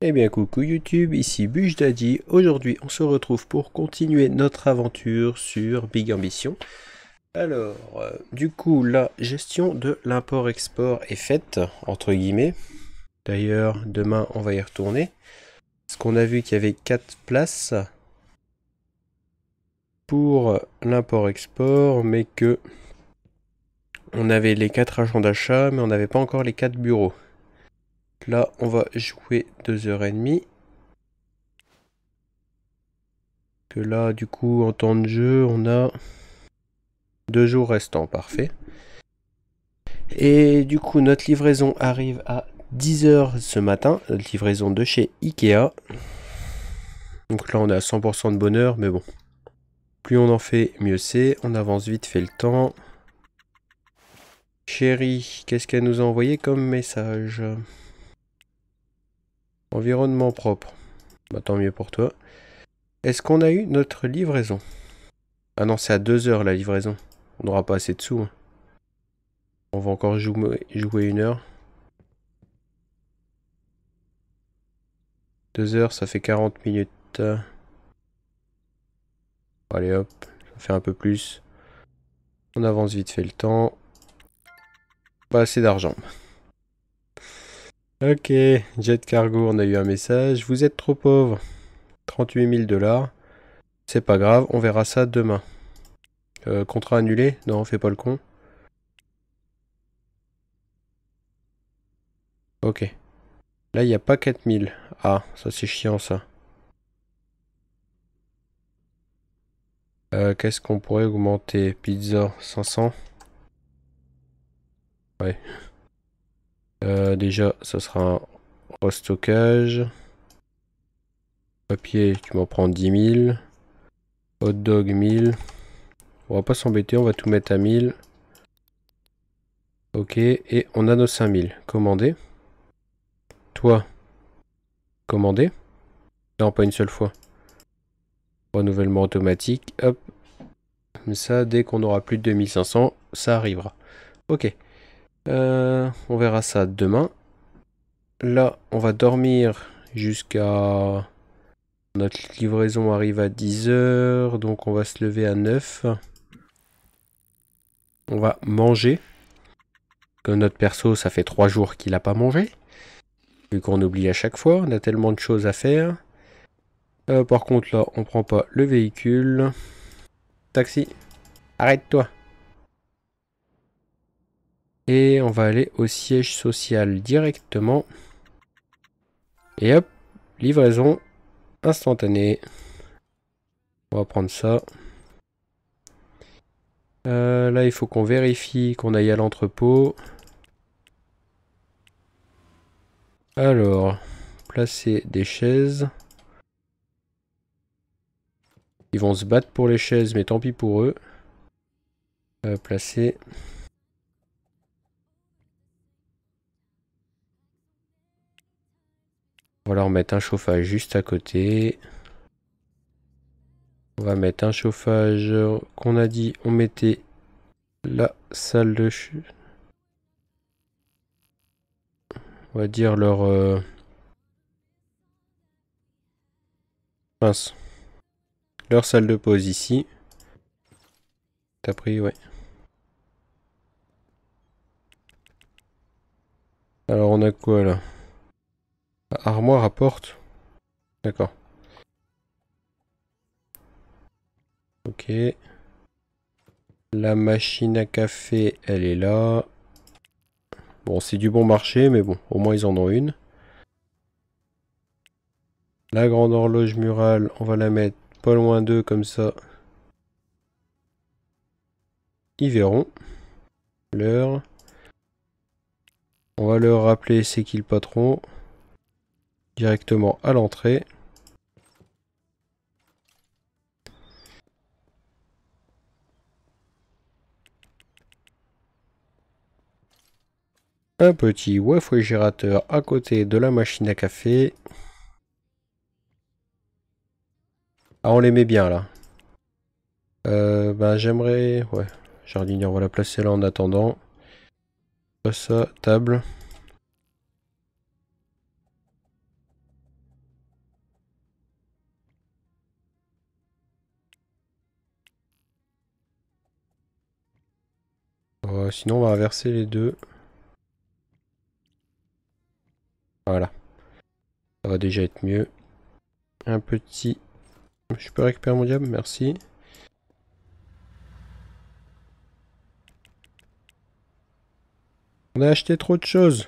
Eh bien coucou YouTube, ici Bush Daddy. Aujourd'hui on se retrouve pour continuer notre aventure sur Big Ambition. Alors, du coup la gestion de l'import-export est faite, entre guillemets. D'ailleurs demain on va y retourner. Parce qu'on a vu qu'il y avait 4 places pour l'import-export, mais que on avait les 4 agents d'achat, mais on n'avait pas encore les 4 bureaux. Là on va jouer 2h30. Que là du coup en temps de jeu on a 2 jours restants, parfait. Et du coup, notre livraison arrive à 10h ce matin, notre livraison de chez Ikea. Donc là, on est à 100% de bonheur, mais bon. Plus on en fait, mieux c'est. On avance vite fait le temps. Chérie, qu'est-ce qu'elle nous a envoyé comme message? Environnement propre. Bah, tant mieux pour toi. Est-ce qu'on a eu notre livraison? Ah non, c'est à 2h la livraison. On n'aura pas assez de sous, hein. On va encore jouer 1 heure. 2h, ça fait 40 minutes. Allez hop, ça fait un peu plus. On avance vite fait le temps. Pas assez d'argent. Ok, Jet Cargo, on a eu un message. Vous êtes trop pauvre. 38 000 $. C'est pas grave, on verra ça demain. Contrat annulé? Non, fais pas le con. Ok. Là, il n'y a pas 4000. Ah, ça c'est chiant ça. Qu'est-ce qu'on pourrait augmenter? Pizza, 500. Ouais. Déjà, ça sera un restockage. Papier, tu m'en prends 10 000. Hot dog, 1000. On va pas s'embêter, on va tout mettre à 1000. Ok, et on a nos 5000. Commandé. Toi, commandé. Non, pas une seule fois. Renouvellement automatique. Hop. Mais ça, dès qu'on aura plus de 2500, ça arrivera. Ok. On verra ça demain. Là, on va dormir jusqu'à... Notre livraison arrive à 10h. Donc on va se lever à 9. On va manger. Comme notre perso, ça fait 3 jours qu'il n'a pas mangé. Vu qu'on oublie à chaque fois. On a tellement de choses à faire. Par contre, là, on prend pas le véhicule. Taxi, arrête-toi. Et on va aller au siège social directement. Et hop, livraison instantanée. On va prendre ça. Là, il faut qu'on vérifie qu'on aille à l'entrepôt. Alors, placer des chaises. Ils vont se battre pour les chaises, mais tant pis pour eux. Placer. On va leur mettre un chauffage juste à côté. On va mettre un chauffage qu'on a dit, on mettait la salle de... On va dire leur... mince. Leur salle de pause ici. T'as pris, ouais. Alors on a quoi là? Armoire à porte. D'accord. Ok. La machine à café, elle est là. Bon, c'est du bon marché, mais bon, au moins ils en ont une. La grande horloge murale, on va la mettre pas loin d'eux comme ça. Ils verront l'heure. On va leur rappeler c'est qui le patron. Directement à l'entrée. Un petit réfrigérateur à côté de la machine à café. Ah, on les met bien là. Ben j'aimerais... Ouais, jardinière, on va la placer là en attendant. Pas ça, table. Sinon, on va inverser les deux. Voilà. Ça va déjà être mieux. Un petit... Je peux récupérer mon diable, merci. On a acheté trop de choses.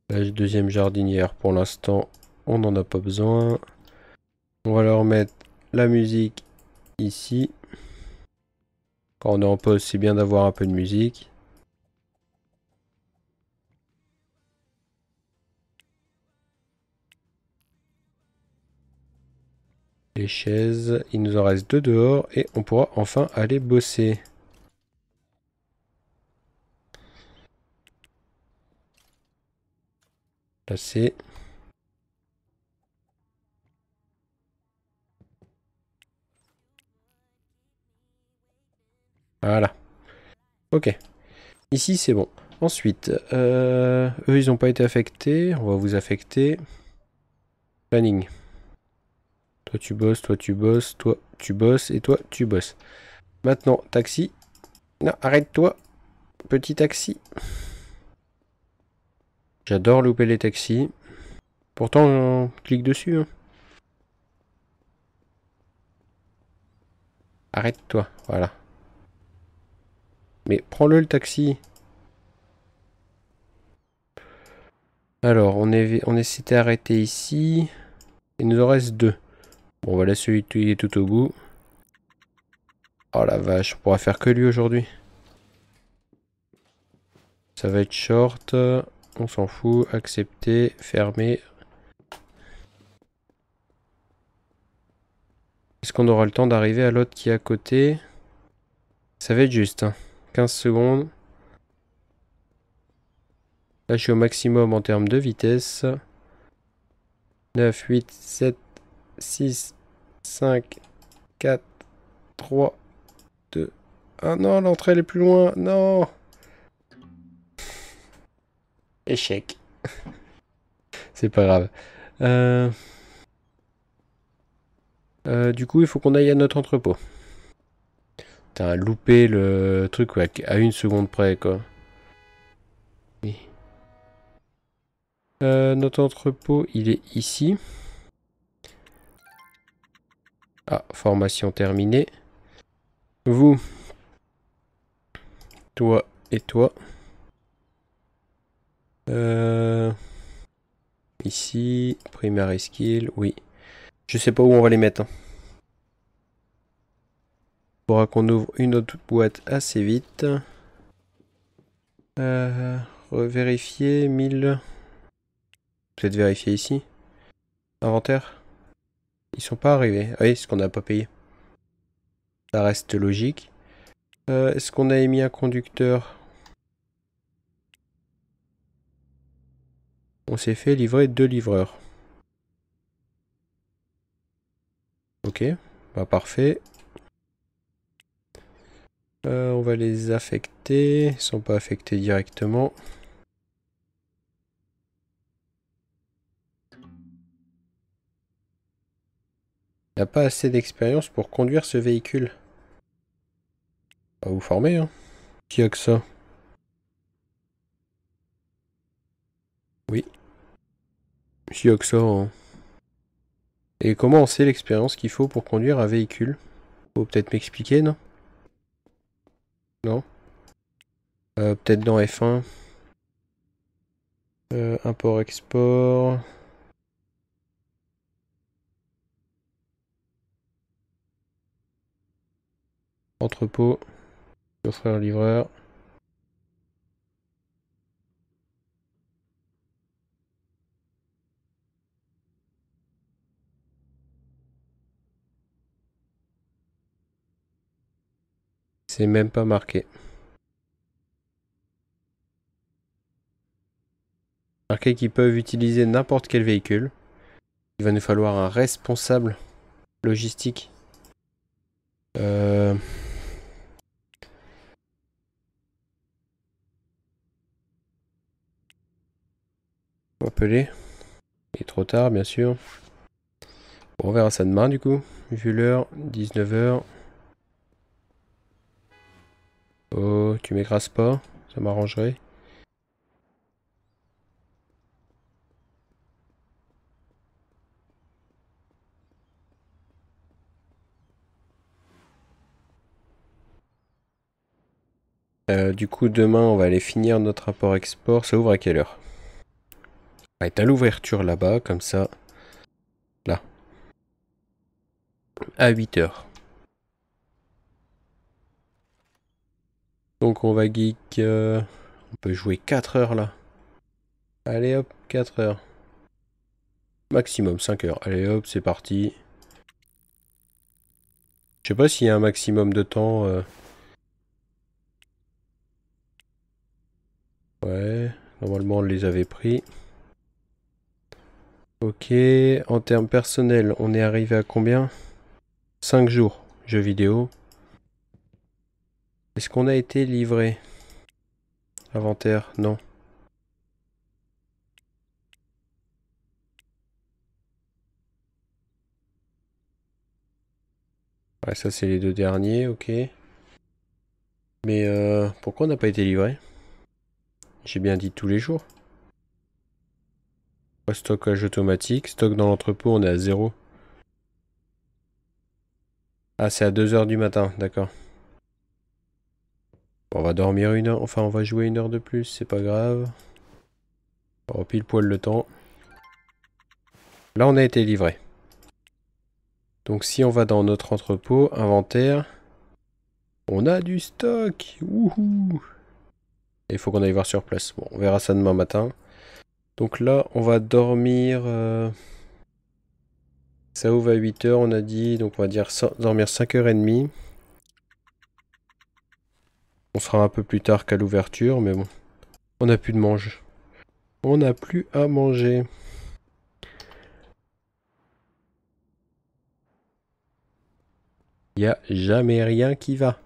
La deuxième jardinière, pour l'instant, on n'en a pas besoin. On va leur mettre la musique ici. Quand on est en pause, c'est bien d'avoir un peu de musique. Les chaises, il nous en reste 2 dehors et on pourra enfin aller bosser. Passer. Voilà. Ok. Ici, c'est bon. Ensuite, eux, ils n'ont pas été affectés. On va vous affecter. Planning. Toi, tu bosses, toi, tu bosses, toi, tu bosses et toi, tu bosses. Maintenant, taxi. Non, arrête-toi. Petit taxi. J'adore louper les taxis. Pourtant, on clique dessus. Hein. Arrête-toi. Voilà. Mais prends-le, le taxi. Alors, on s'était arrêté ici. Il nous en reste 2. Bon, on va laisser celui qui est tout au bout. Oh la vache, on pourra faire que lui aujourd'hui. Ça va être short. On s'en fout. Accepter. Fermer. Est-ce qu'on aura le temps d'arriver à l'autre qui est à côté? Ça va être juste. Hein. 15 secondes. Là, je suis au maximum en termes de vitesse. 9, 8, 7, 6, 5, 4, 3, 2... Ah non, l'entrée elle est plus loin. Non. Échec. C'est pas grave. Du coup, il faut qu'on aille à notre entrepôt. T'as loupé le truc ouais, à 1 seconde près, quoi. Oui. Notre entrepôt, il est ici. Ah, formation terminée. Vous, toi et toi. Ici, primary skill, oui. Je sais pas où on va les mettre. Hein. Faudra qu'on ouvre une autre boîte assez vite. Revérifier, 1000. Peut-être vérifier ici. Inventaire. Ils sont pas arrivés. Ah oui, c'est qu'on n'a pas payé. Ça reste logique. Est-ce qu'on a émis un conducteur? On s'est fait livrer 2 livreurs. Ok, bah parfait. On va les affecter. Ils sont pas affectés directement. Il n'y a pas assez d'expérience pour conduire ce véhicule. On va vous former, hein. Qui a que ça? Oui. Qui a que ça, hein. Et comment on sait l'expérience qu'il faut pour conduire un véhicule? Faut peut-être m'expliquer, non? Non? Peut-être dans F1. Import-export. Entrepôt. Chauffeur-livreur. C'est même pas marqué. Marqué qu'ils peuvent utiliser n'importe quel véhicule. Il va nous falloir un responsable logistique. On va appeler. Il est trop tard, bien sûr. Bon, on verra ça demain, du coup. Vu l'heure, 19 h. Oh, tu m'écrases pas? Ça m'arrangerait. Du coup, demain, on va aller finir notre rapport export. Ça ouvre à quelle heure? On va être à l'ouverture là-bas, comme ça. Là. À 8 heures. Donc on va geek. On peut jouer 4 heures là. Allez hop, 4 heures. Maximum 5 heures. Allez hop, c'est parti. Je sais pas s'il y a un maximum de temps. Ouais, normalement on les avait pris. Ok, en termes personnels, on est arrivé à combien? 5 jours, jeux vidéo. Est-ce qu'on a été livré? Inventaire, non. Ouais, ça c'est les deux derniers, ok. Mais pourquoi on n'a pas été livré? J'ai bien dit tous les jours. Stockage automatique, stock dans l'entrepôt, on est à 0. Ah, c'est à 2 heures du matin, d'accord. Bon, on va dormir 1 heure, enfin on va jouer 1 heure de plus, c'est pas grave. Oh, pile poil le temps. Là on a été livré. Donc si on va dans notre entrepôt, inventaire, on a du stock. Wouhou. Il faut qu'on aille voir sur place. Bon, on verra ça demain matin. Donc là on va dormir... Ça ouvre à 8 heures on a dit, donc on va dire dormir 5h30. On sera un peu plus tard qu'à l'ouverture, mais bon. On n'a plus de mange. On n'a plus à manger. Il n'y a jamais rien qui va.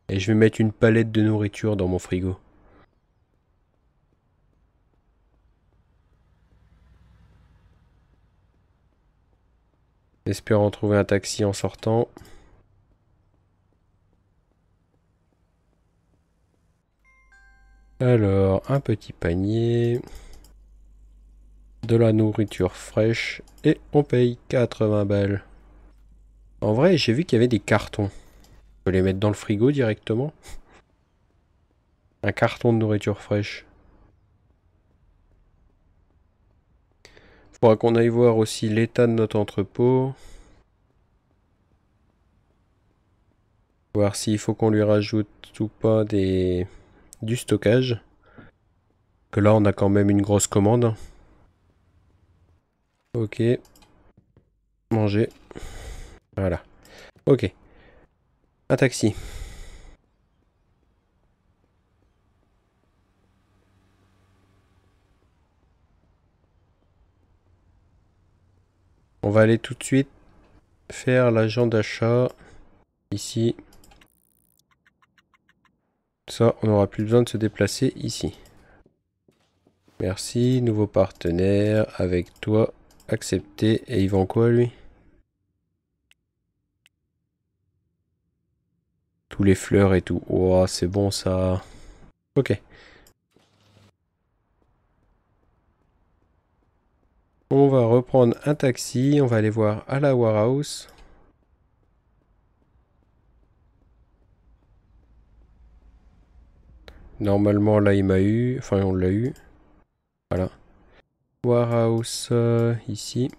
Et je vais mettre une palette de nourriture dans mon frigo. Espérons trouver un taxi en sortant. Alors, un petit panier. De la nourriture fraîche. Et on paye 80 balles. En vrai, j'ai vu qu'il y avait des cartons. On peut les mettre dans le frigo directement. Un carton de nourriture fraîche. Faudra qu'on aille voir aussi l'état de notre entrepôt. Voir s'il faut qu'on lui rajoute ou pas du stockage. Que là, on a quand même une grosse commande. Ok. Manger. Voilà. Ok. Un taxi. On va aller tout de suite faire l'agent d'achat. Ici. Ça, on n'aura plus besoin de se déplacer ici. Merci, nouveau partenaire avec toi. Accepté. Et il vend quoi lui? Tous les fleurs et tout. Oh, c'est bon ça. Ok. On va reprendre un taxi. On va aller voir à la warehouse. Normalement là il m'a eu. Enfin on l'a eu. Voilà. Warehouse ici.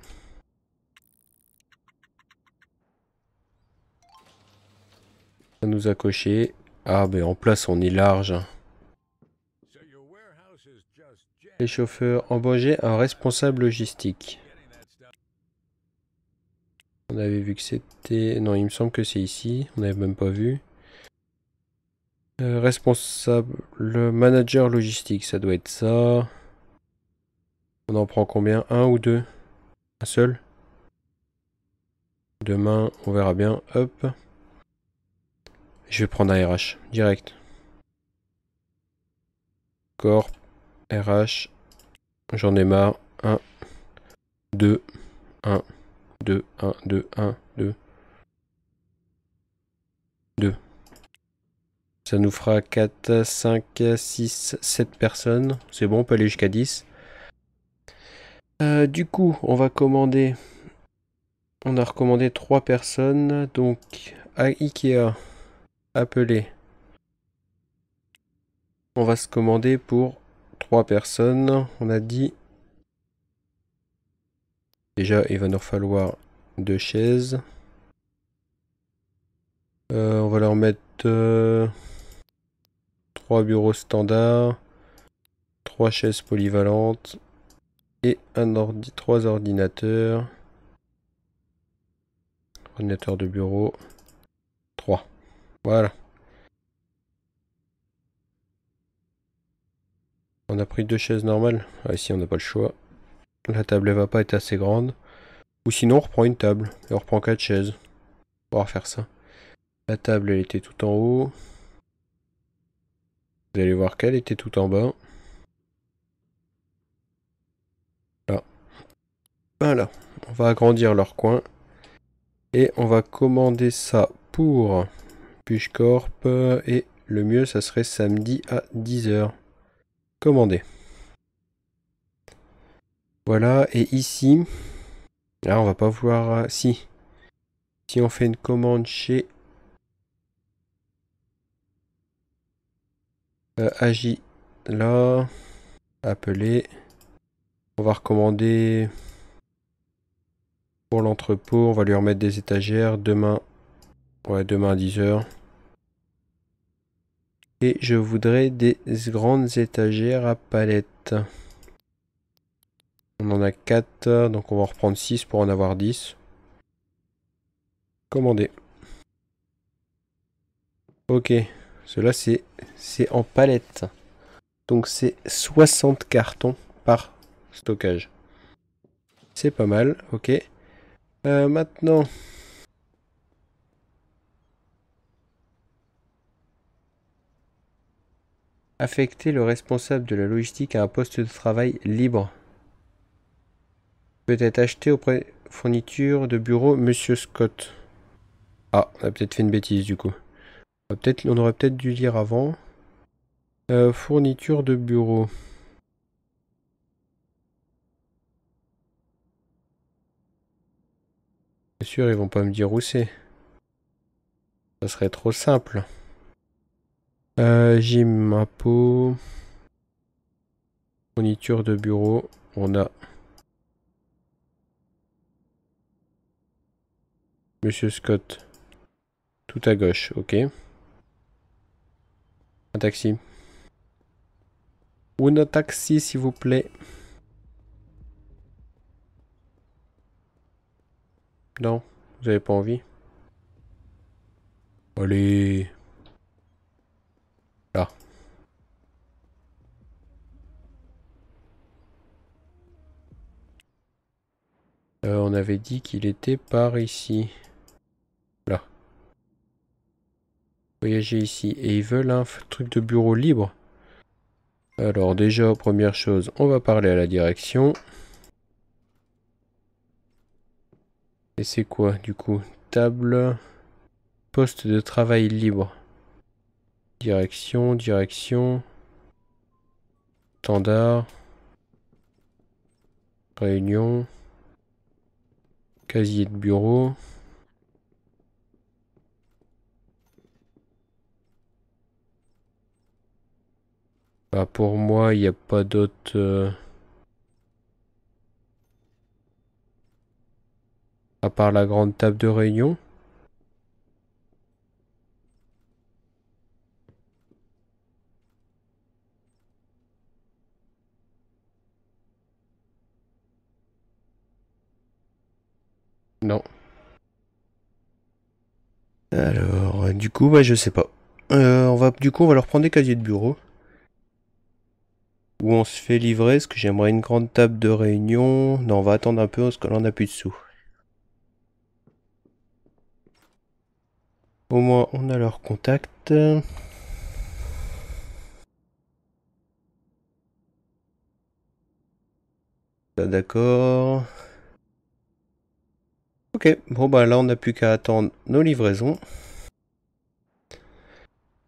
Ça nous a coché. Ah mais en place on est large, hein. Les chauffeurs, embaucher un responsable logistique. On avait vu que c'était... Non, il me semble que c'est ici. On n'avait même pas vu. Responsable... Le manager logistique, ça doit être ça. On en prend combien? Un ou deux? Un seul? Demain, on verra bien. Hop. Je vais prendre un RH. Direct. Corp. RH. J'en ai marre. 1, 2, 1, 2, 1, 2, 1, 2, 2. Ça nous fera 4, 5, 6, 7 personnes. C'est bon, on peut aller jusqu'à 10. Du coup, on va commander. On a recommandé 3 personnes. Donc, à Ikea, appelé. On va se commander pour 3 personnes. On a dit. Déjà, il va nous falloir 2 chaises. On va leur mettre 3 bureaux standards, 3 chaises polyvalentes et 3 ordinateurs. Ordinateur de bureau. 3. Voilà. On a pris 2 chaises normales. Ah, ici, on n'a pas le choix. La table, elle va pas être assez grande. Ou sinon, on reprend une table et on reprend 4 chaises. On va faire ça. La table, elle était tout en haut. Vous allez voir qu'elle était tout en bas. Là. Voilà. On va agrandir leur coin. Et on va commander ça pour Pushcorp. Et le mieux, ça serait samedi à 10 h. Commander. Voilà. Et ici... Là, on va pas vouloir... Si. Si on fait une commande chez... Agi. Là. Appeler. On va recommander... Pour l'entrepôt, on va lui remettre des étagères. Demain... Ouais, demain à 10 h. Et je voudrais des grandes étagères à palettes. On en a 4, donc on va en reprendre 6 pour en avoir 10. Commander. Ok, cela c'est en palette. Donc c'est 60 cartons par stockage. C'est pas mal, ok. Maintenant... Affecter le responsable de la logistique à un poste de travail libre. Peut être acheté auprès fourniture de bureau Monsieur Scott. Ah, on a peut-être fait une bêtise du coup. On aurait peut-être dû lire avant. Fourniture de bureau. Bien sûr, ils vont pas me dire où c'est. Ça serait trop simple. Gym, impôt. Fourniture de bureau. On a Monsieur Scott. Tout à gauche, ok. Un taxi. Ou un taxi, s'il vous plaît. Non, vous avez pas envie? Allez. Là. On avait dit qu'il était par ici. Là. Voyager ici. Et ils veulent un truc de bureau libre. Alors déjà, première chose, on va parler à la direction. Et c'est quoi du coup? Table. Poste de travail libre. Direction, direction. Standard. Réunion. Casier de bureau. Bah pour moi, il n'y a pas d'autre... à part la grande table de réunion. Non. Alors, du coup, bah je sais pas. Du coup, on va leur prendre des casiers de bureau. Où on se fait livrer, parce que j'aimerais une grande table de réunion. Non, on va attendre un peu, parce que là, on n'a plus de sous. Au moins, on a leur contact. D'accord. Ok, bon bah là, on n'a plus qu'à attendre nos livraisons.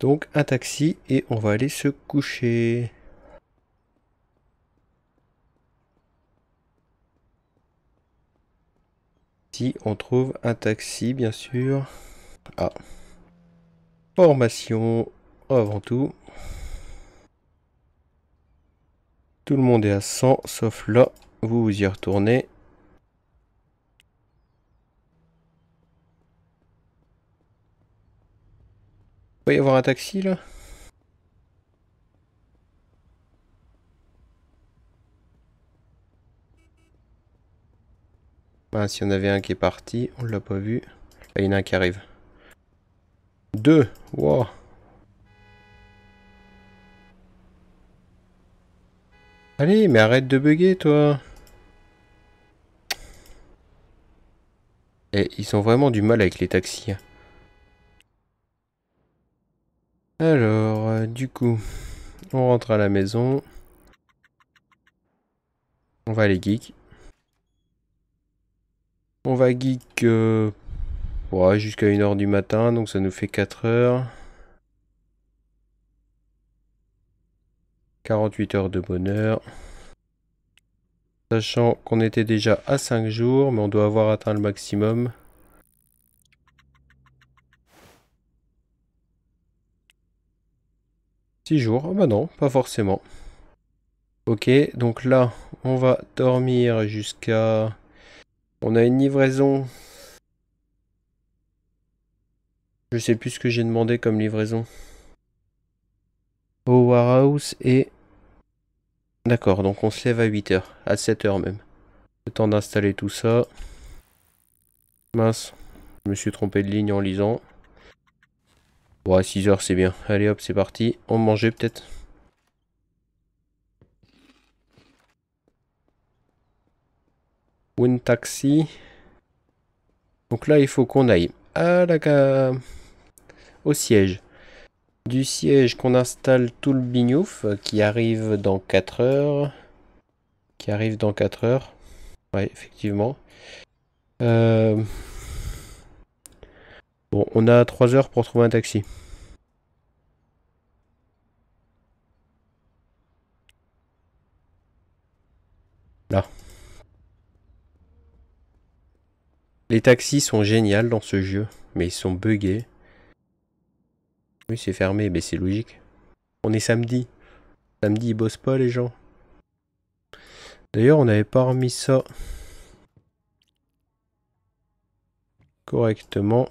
Donc un taxi et on va aller se coucher. Si on trouve un taxi, bien sûr. Ah. Formation avant tout. Tout le monde est à 100, sauf là. Vous vous y retournez. Il va y avoir un taxi là? Ah, si on avait un qui est parti, on l'a pas vu. Là, il y en a un qui arrive. Deux. Wow. Allez, mais arrête de bugger, toi. Et ils ont vraiment du mal avec les taxis. Alors, du coup, on rentre à la maison. On va aller geek. On va geek ouais, jusqu'à 1 h du matin, donc ça nous fait 4 heures. 48 heures de bonheur. Sachant qu'on était déjà à 5 jours, mais on doit avoir atteint le maximum. Six jours? Ah bah non, pas forcément. Ok, donc là, on va dormir jusqu'à... On a une livraison. Je sais plus ce que j'ai demandé comme livraison. Au warehouse et... D'accord, donc on se lève à 8 heures, à 7 heures même. Le temps d'installer tout ça. Mince, je me suis trompé de ligne en lisant. Bon, à 6 heures c'est bien. Allez hop, c'est parti. On mangeait peut-être. Win Taxi. Donc là, il faut qu'on aille à au siège. Du siège, qu'on installe tout le bignouf qui arrive dans 4 heures. Qui arrive dans 4 heures. Ouais, effectivement. Bon, on a 3 heures pour trouver un taxi. Là. Les taxis sont géniaux dans ce jeu, mais ils sont buggés. Oui, c'est fermé, mais c'est logique. On est samedi. Samedi, ils bossent pas, les gens. D'ailleurs, on n'avait pas remis ça correctement.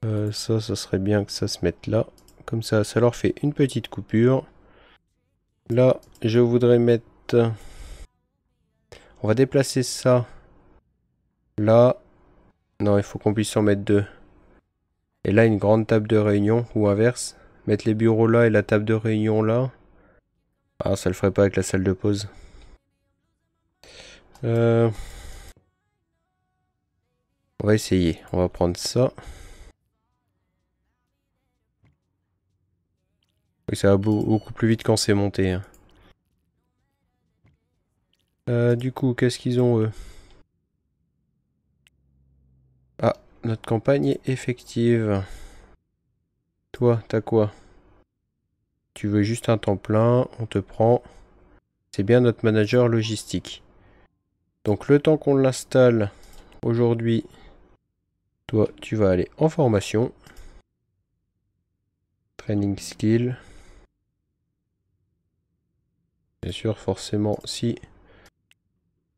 Ça serait bien que ça se mette là. Comme ça leur fait une petite coupure. Là, je voudrais mettre... On va déplacer ça. Là. Non, il faut qu'on puisse en mettre deux. Et là, une grande table de réunion, ou inverse. Mettre les bureaux là et la table de réunion là. Ah, ça le ferait pas avec la salle de pause. On va essayer. On va prendre ça. Oui, ça va beaucoup plus vite quand c'est monté. Hein. Du coup, qu'est-ce qu'ils ont eux? Ah, notre campagne est effective. Toi, t'as quoi? Tu veux juste un temps plein, on te prend. C'est bien notre manager logistique. Donc le temps qu'on l'installe aujourd'hui, toi, tu vas aller en formation. Training skill. Bien sûr, forcément, si.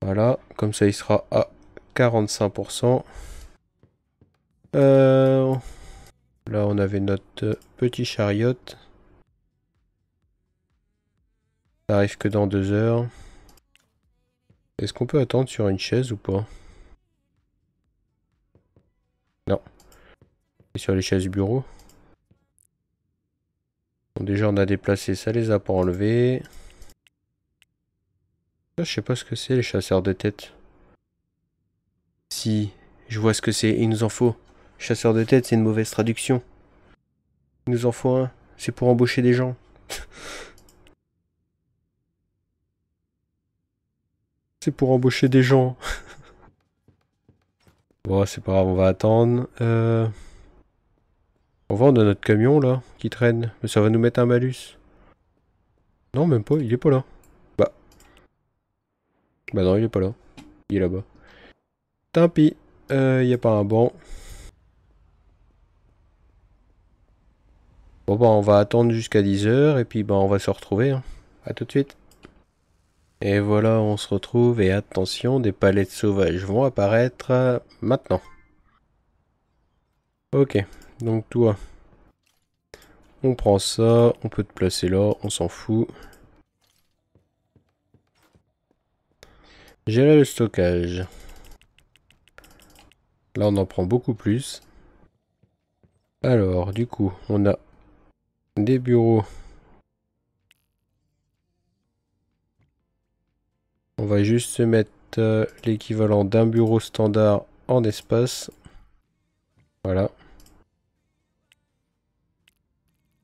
Voilà, comme ça il sera à 45%. Là, on avait notre petit chariot. Ça arrive que dans 2 heures. Est-ce qu'on peut attendre sur une chaise ou pas? Non. Et sur les chaises du bureau. Bon, déjà, on a déplacé ça, les a pas enlevés. Je sais pas ce que c'est, les chasseurs de tête. Si, je vois ce que c'est. Il nous en faut. Chasseur de tête, c'est une mauvaise traduction. Il nous en faut un. C'est pour embaucher des gens. C'est pour embaucher des gens. Bon, c'est pas grave, on va attendre. On va, on a notre camion là qui traîne. Mais ça va nous mettre un malus. Non, même pas, il est pas là. Bah. Bah non, il est pas là. Il est là-bas. Tant pis. Il y a pas un banc. Bon bah on va attendre jusqu'à 10 heures et puis bah on va se retrouver. Hein. À tout de suite. Et voilà, on se retrouve et attention, des palettes sauvages vont apparaître maintenant. Ok, donc toi, on prend ça, on peut te placer là, on s'en fout. Gérer le stockage. Là on en prend beaucoup plus. Alors, du coup, on a des bureaux. On va juste se mettre l'équivalent d'un bureau standard en espace. Voilà.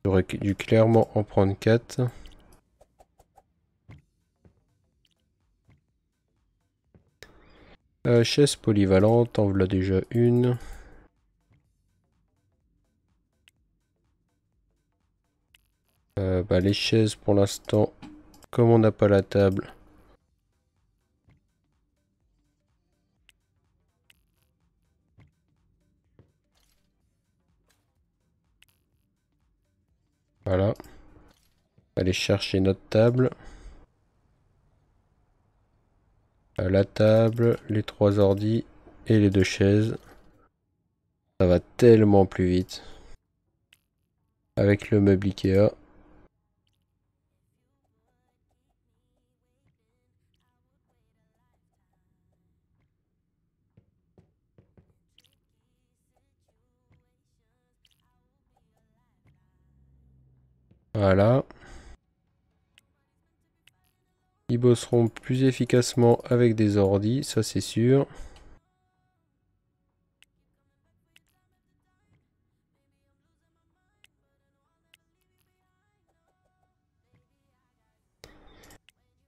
J'aurais dû clairement en prendre 4. Chaise polyvalente, en voilà déjà une. Bah, les chaises pour l'instant, comme on n'a pas la table. Voilà. Aller chercher notre table. La table, les 3 ordis et les 2 chaises. Ça va tellement plus vite. Avec le meuble Ikea. Voilà. Ils bosseront plus efficacement avec des ordis, ça c'est sûr.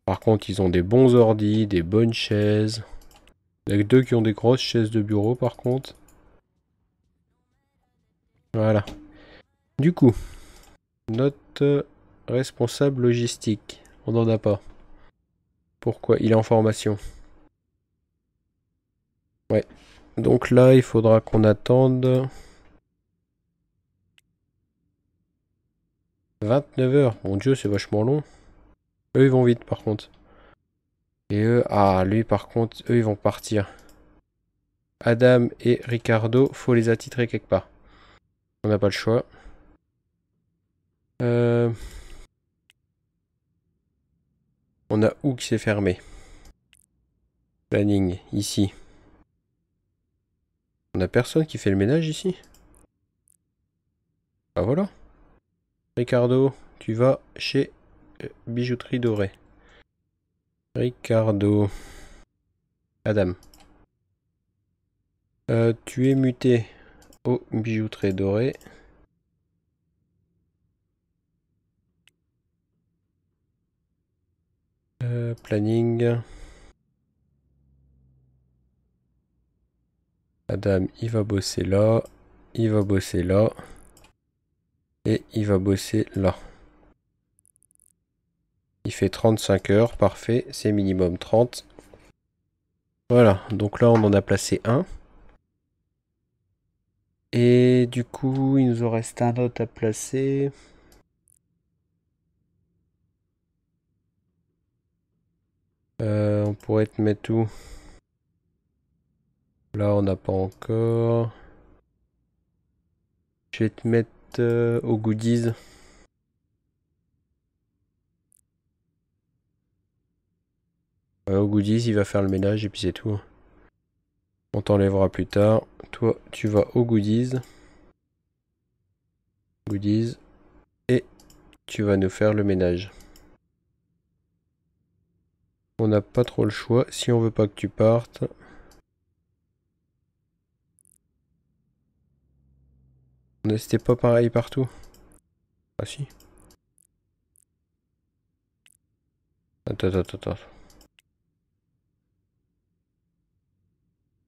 Par contre, ils ont des bons ordis, des bonnes chaises. Il y a que 2 qui ont des grosses chaises de bureau par contre. Voilà. Du coup, notre responsable logistique. On n'en a pas. Pourquoi? Il est en formation. Ouais. Donc là, il faudra qu'on attende 29 heures. Mon Dieu, c'est vachement long. Eux, ils vont vite par contre. Et eux, ah, lui par contre, eux, ils vont partir. Adam et Ricardo, faut les attitrer quelque part. On n'a pas le choix. On a où qui s'est fermé? Planning, ici. On a personne qui fait le ménage ici? Ah voilà. Ricardo, tu vas chez Bijouterie Dorée. Ricardo. Adam. Tu es muté au Bijouterie Dorée. Planning. Adam, il va bosser là. Il va bosser là. Et il va bosser là. Il fait 35 heures, parfait. C'est minimum 30. Voilà, donc là on en a placé un. Et du coup, il nous en reste un autre à placer. On pourrait te mettre où? Là, on n'a pas encore. Je vais te mettre aux goodies. Aux goodies, il va faire le ménage et puis c'est tout. On t'enlèvera plus tard. Toi, tu vas aux goodies. Goodies. Et tu vas nous faire le ménage. On n'a pas trop le choix si on veut pas que tu partes. C'était pas pareil partout. Ah si. Attends.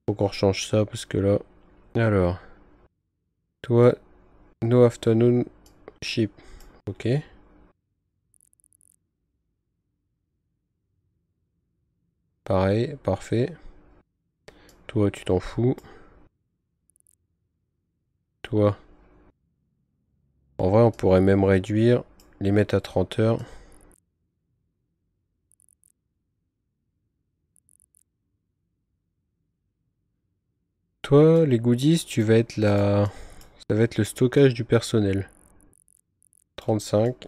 Faut qu'on rechange ça parce que là... Alors. Toi, No afternoon ship. Ok. Pareil, parfait. Toi, tu t'en fous. Toi. En vrai, on pourrait même réduire, les mettre à 30 heures. Toi, les goodies, tu vas être la... Ça va être le stockage du personnel. 35.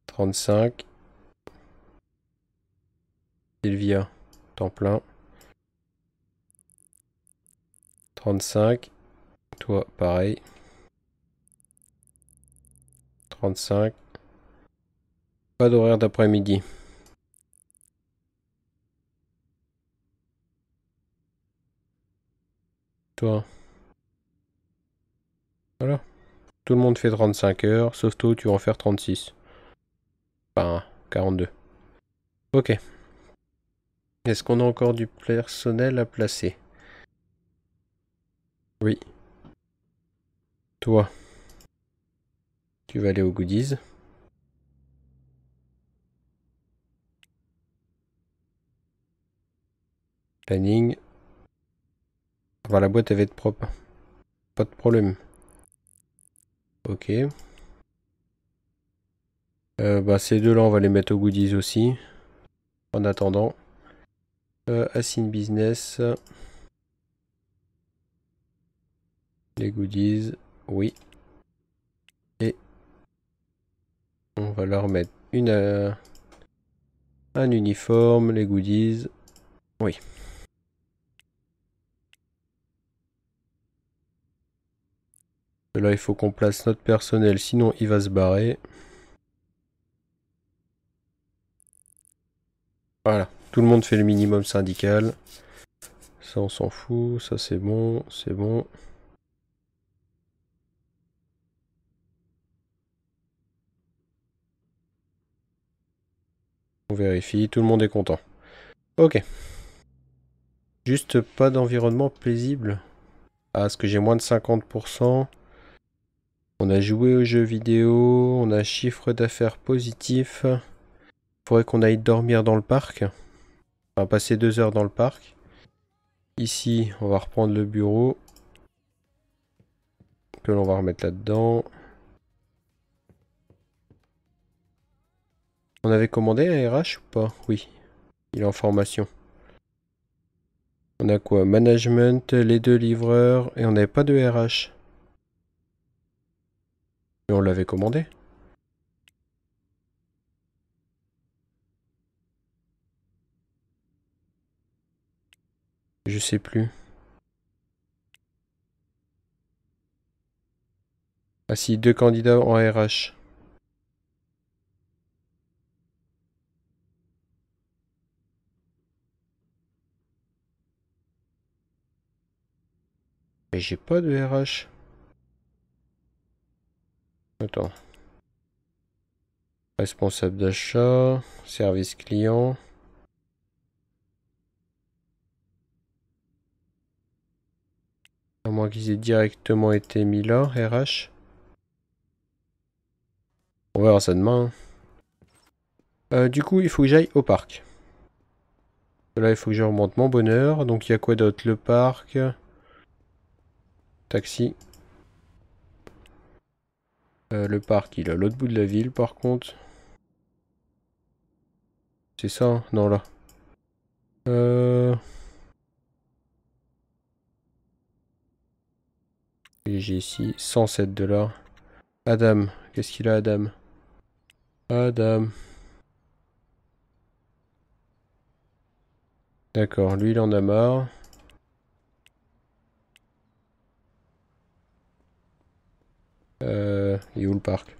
35. Sylvia, temps plein. 35. Toi, pareil. 35. Pas d'horaire d'après-midi. Toi, voilà. Tout le monde fait 35 heures, sauf toi, tu vas en faire 36. Enfin, 42. Ok. Est-ce qu'on a encore du personnel à placer? Oui. Toi, tu vas aller aux goodies. Planning. Enfin, la boîte, elle va être propre. Pas de problème. Ok. Bah, ces deux-là, on va les mettre aux goodies aussi. En attendant. Assign business. Les goodies. Oui. Et on va leur mettre un uniforme, les goodies. Oui. Là, il faut qu'on place notre personnel, sinon il va se barrer. Voilà. Tout le monde fait le minimum syndical. Ça, on s'en fout. Ça, c'est bon. C'est bon. On vérifie. Tout le monde est content. Ok. Juste pas d'environnement paisible. Ah, parce que j'ai moins de 50%. On a joué aux jeux vidéo. On a chiffre d'affaires positif. Faudrait qu'on aille dormir dans le parc. Enfin, passer 2 heures dans le parc. Ici, on va reprendre le bureau. Que l'on va remettre là-dedans. On avait commandé un RH ou pas? Oui. Il est en formation. On a quoi? Management, les deux livreurs. Et on n'avait pas de RH. Mais on l'avait commandé. Je sais plus. Ah si, deux candidats en RH. Mais j'ai pas de RH. Attends. Responsable d'achat, service client. À moins qu'ils aient directement été mis là, RH. On verra ça demain. Du coup, il faut que j'aille au parc. Là, il faut que je remonte mon bonheur. Donc, il y a quoi d'autre? Le parc. Taxi. Le parc, il est à l'autre bout de la ville, par contre. C'est ça, hein? Non, là. Et j'ai ici 107 $. Adam. Qu'est-ce qu'il a, Adam? Adam. D'accord, lui, il en a marre. Il est où le parc?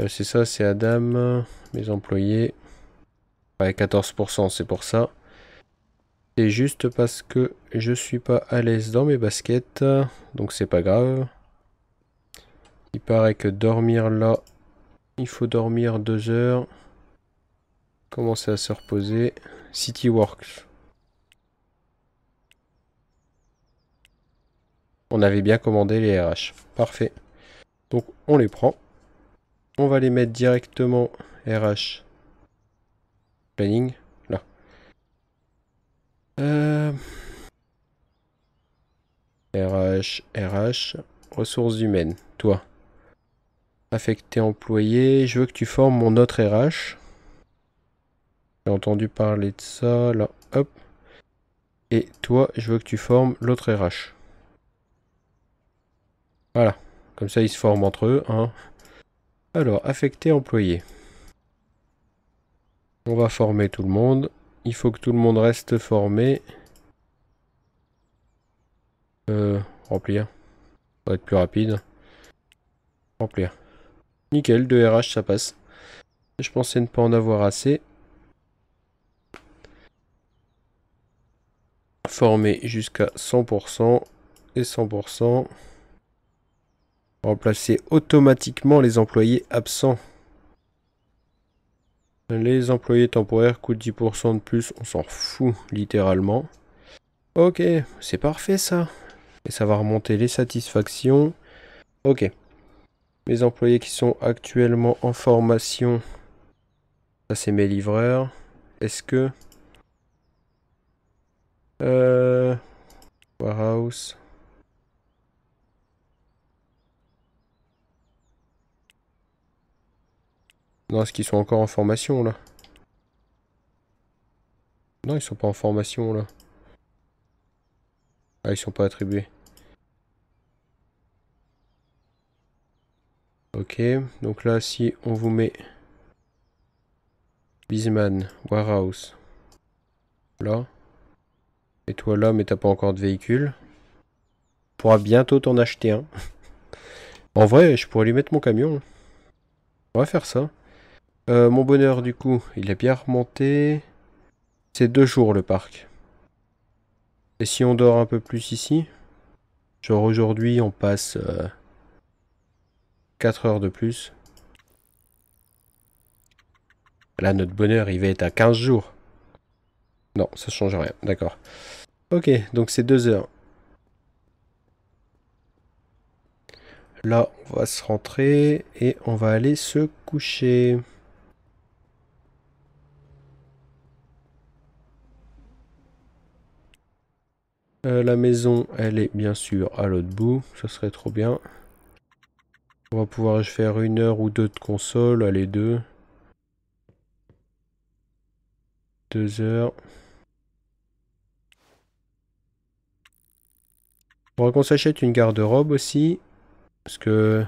C'est ça, c'est Adam. Mes employés. Ouais, 14%, c'est pour ça. C'est juste parce que je suis pas à l'aise dans mes baskets. Donc c'est pas grave. Il paraît que dormir là, il faut dormir 2 heures. Commencer à se reposer. City Works. On avait bien commandé les RH. Parfait. Donc on les prend. On va les mettre directement RH. Planning. Là. RH. Ressources humaines. Toi. Affecté employé. Je veux que tu formes mon autre RH. J'ai entendu parler de ça. Là. Hop. Et toi, je veux que tu formes l'autre RH. Voilà. Comme ça, ils se forment entre eux. Hein. Alors, affecté employé. On va former tout le monde. Il faut que tout le monde reste formé. Remplir. Ça va être plus rapide. Remplir. Nickel, 2 RH, ça passe. Je pensais ne pas en avoir assez. Former jusqu'à 100% et 100%. Remplacer automatiquement les employés absents. Les employés temporaires coûtent 10% de plus. On s'en fout, littéralement. Ok, c'est parfait ça. Et ça va remonter les satisfactions. Ok. Les employés qui sont actuellement en formation. Ça, c'est mes livreurs. Est-ce que... Warehouse. Non, est-ce qu'ils sont encore en formation, là? Non, ils sont pas en formation, là. Ah, ils sont pas attribués. Ok, donc là, si on vous met... Bisman, Warehouse. Là. Et toi là, mais t'as pas encore de véhicule. Tu pourras bientôt t'en acheter un. En vrai, je pourrais lui mettre mon camion. On va faire ça. Mon bonheur, du coup, il est bien remonté. C'est 2 jours le parc. Et si on dort un peu plus ici, genre aujourd'hui, on passe 4 heures de plus. Là, notre bonheur, il va être à 15 jours. Non, ça change rien. D'accord. Ok, donc c'est 2 heures. Là, on va se rentrer et on va aller se coucher. La maison, elle est bien sûr à l'autre bout. Ça serait trop bien. On va pouvoir faire 1 heure ou 2 de console. Allez, 2. 2 heures. Faudra qu'on s'achète une garde-robe aussi. Parce que...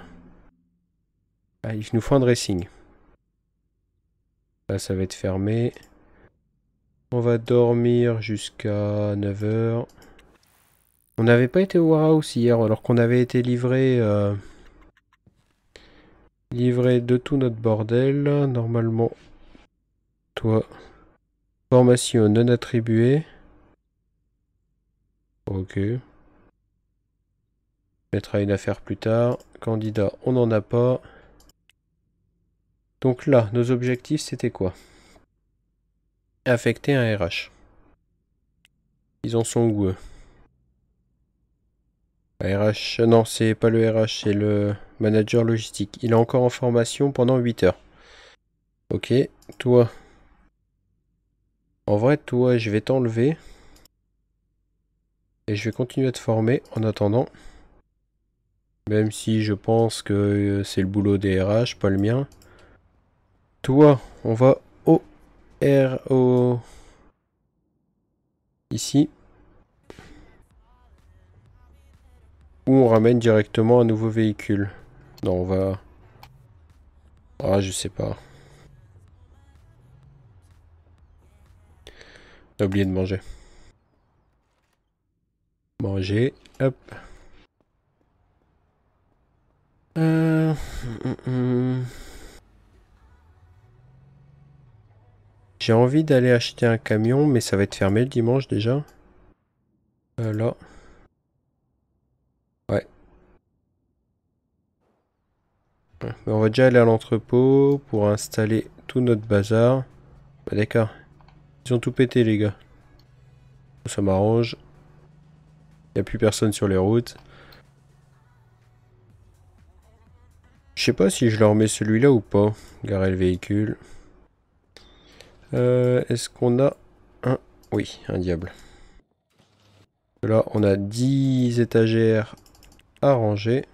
Ah, il nous faut un dressing. Là, ça va être fermé. On va dormir jusqu'à 9 heures. On n'avait pas été au warehouse hier, alors qu'on avait été livré de tout notre bordel. Normalement, toi, formation non attribuée. Ok. Mettra une affaire plus tard. Candidat, on n'en a pas. Donc là, nos objectifs, c'était quoi? Affecter un RH. Ils en sont où, eux? RH, non, c'est pas le RH, c'est le manager logistique. Il est encore en formation pendant 8 heures. Ok, toi. En vrai, toi, je vais t'enlever. Et je vais continuer à te former en attendant. Même si je pense que c'est le boulot des RH, pas le mien. Toi, on va au RO. Ici. Ou on ramène directement un nouveau véhicule. Non, on va... Ah, je sais pas. J'ai oublié de manger. Manger, hop. Euh... hum, hum. J'ai envie d'aller acheter un camion, mais ça va être fermé le dimanche déjà. Là. Ouais. Mais on va déjà aller à l'entrepôt pour installer tout notre bazar. Bah, d'accord. Ils ont tout pété les gars. Ça m'arrange. Il n'y a plus personne sur les routes. Je sais pas si je leur mets celui-là ou pas. Garer le véhicule. Est-ce qu'on a un... Oui, un diable. Là, on a 10 étagères à ranger.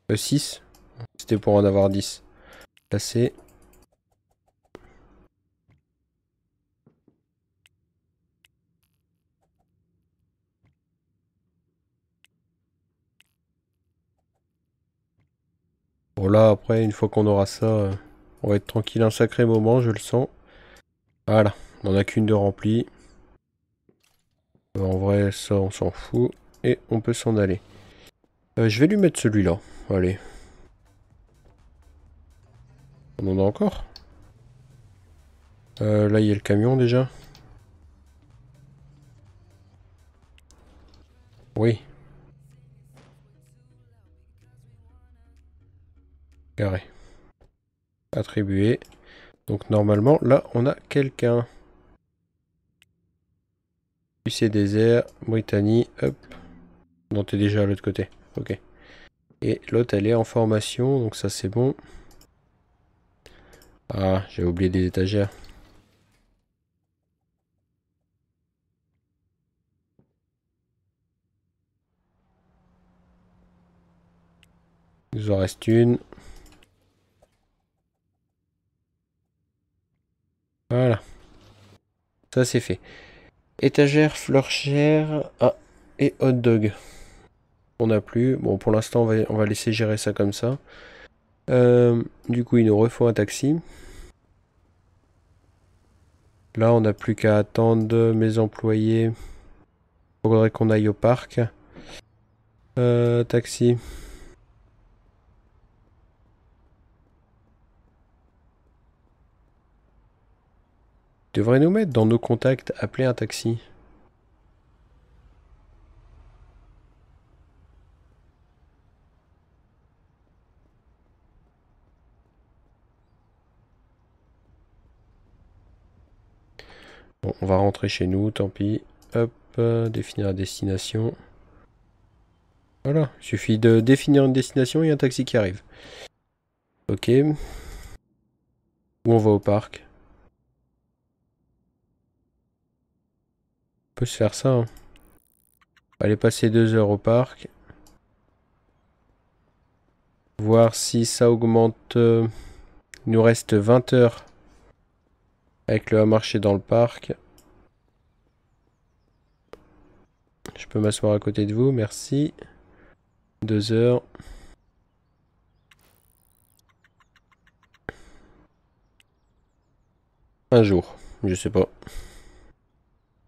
6. C'était pour en avoir 10. Placé. Bon là, après, une fois qu'on aura ça, on va être tranquille un sacré moment, je le sens. Voilà, on en a qu'une de remplie. En vrai, ça, on s'en fout. Et on peut s'en aller. Je vais lui mettre celui-là. Allez. On en a encore? Là, il y a le camion déjà. Oui. Carré. Attribué. Donc normalement, là, on a quelqu'un. UC désert, Britannie, hop. Non, t'es déjà à l'autre côté. Ok. Et l'autre, elle est en formation, donc ça c'est bon. Ah, j'ai oublié des étagères. Il nous en reste une. Voilà. Ça c'est fait. Étagère, fleur chère. Ah, et hot dog. On n'a plus. Bon, pour l'instant, on va laisser gérer ça comme ça. Du coup, il nous refaut un taxi. Là, on n'a plus qu'à attendre mes employés. Faudrait qu'on aille au parc. Taxi. Devrait nous mettre dans nos contacts, appeler un taxi. Bon, on va rentrer chez nous, tant pis. Hop, définir la destination. Voilà, il suffit de définir une destination et un taxi qui arrive. Ok. Où on va au parc? On peut se faire ça, hein. Aller passer 2 heures au parc. Voir si ça augmente. Il nous reste 20 heures avec le à marcher dans le parc. Je peux m'asseoir à côté de vous, merci. 2 heures. Un jour, je sais pas.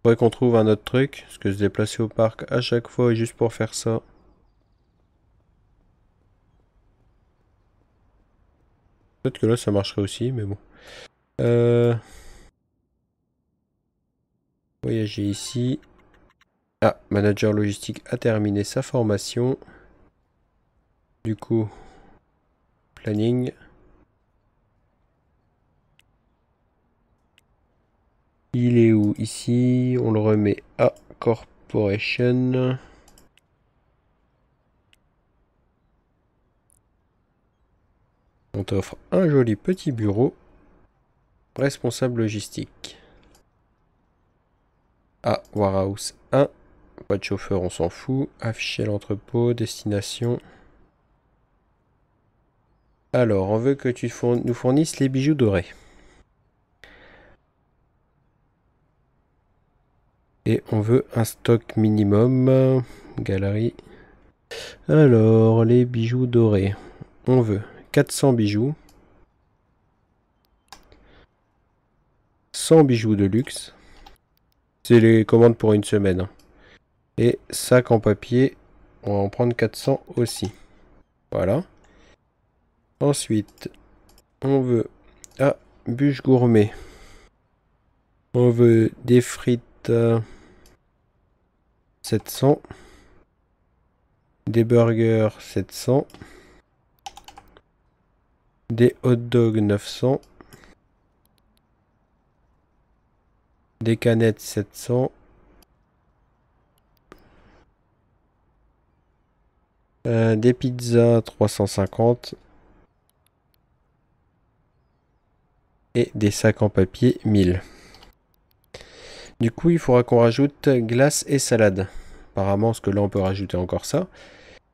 Faudrait qu'on trouve un autre truc, parce que se déplacer au parc à chaque fois juste pour faire ça. Peut-être que là ça marcherait aussi, mais bon. Voyager ici. Ah, manager logistique a terminé sa formation. Du coup, planning. Il est où? Ici, on le remet à Corporation. On t'offre un joli petit bureau. Responsable logistique. Ah, Warehouse 1. Pas de chauffeur, on s'en fout. Afficher l'entrepôt, destination. Alors, on veut que tu nous fournisses les bijoux dorés. Et on veut un stock minimum. Galerie. Alors, les bijoux dorés. On veut 400 bijoux. 100 bijoux de luxe. C'est les commandes pour une semaine, hein. Et sac en papier. On va en prendre 400 aussi. Voilà. Ensuite, on veut... Ah, bûche gourmet. On veut des frites 700. Des burgers 700. Des hot dogs 900. Des canettes 700. Des pizzas 350. Et des sacs en papier 1000. Du coup, il faudra qu'on rajoute glace et salade. Apparemment, parce que là, on peut rajouter encore ça.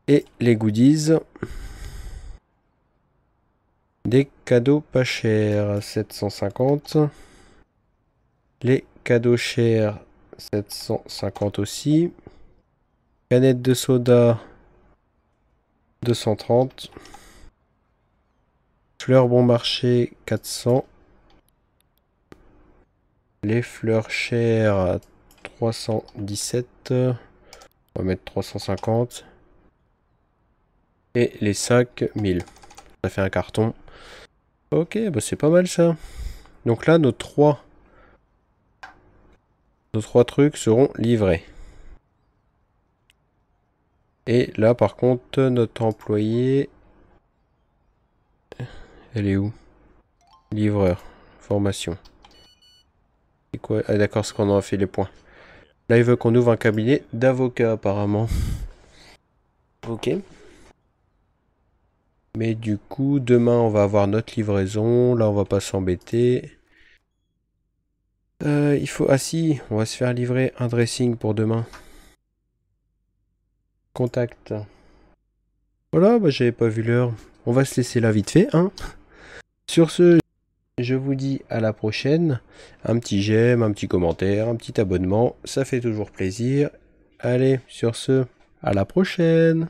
Et les goodies. Des cadeaux pas chers, 750. Les cadeaux chers, 750 aussi. Canette de soda, 230. Fleurs bon marché, 400. Les fleurs chères, 317. On va mettre 350. Et les sacs, 1000. Ça fait un carton. Ok, bah c'est pas mal ça. Donc là, nos trois trucs seront livrés. Et là, par contre, notre employé... Elle est où? Livreur. Formation. C'est quoi? Ah d'accord, c'est qu'on en a fait les points. Là, il veut qu'on ouvre un cabinet d'avocats, apparemment. Ok. Mais du coup, demain, on va avoir notre livraison. Là, on va pas s'embêter. Il faut... Ah si, on va se faire livrer un dressing pour demain. Contact. Voilà, bah j'avais pas vu l'heure. On va se laisser là vite fait, hein. Sur ce, je vous dis à la prochaine. Un petit j'aime, un petit commentaire, un petit abonnement, ça fait toujours plaisir. Allez, sur ce, à la prochaine.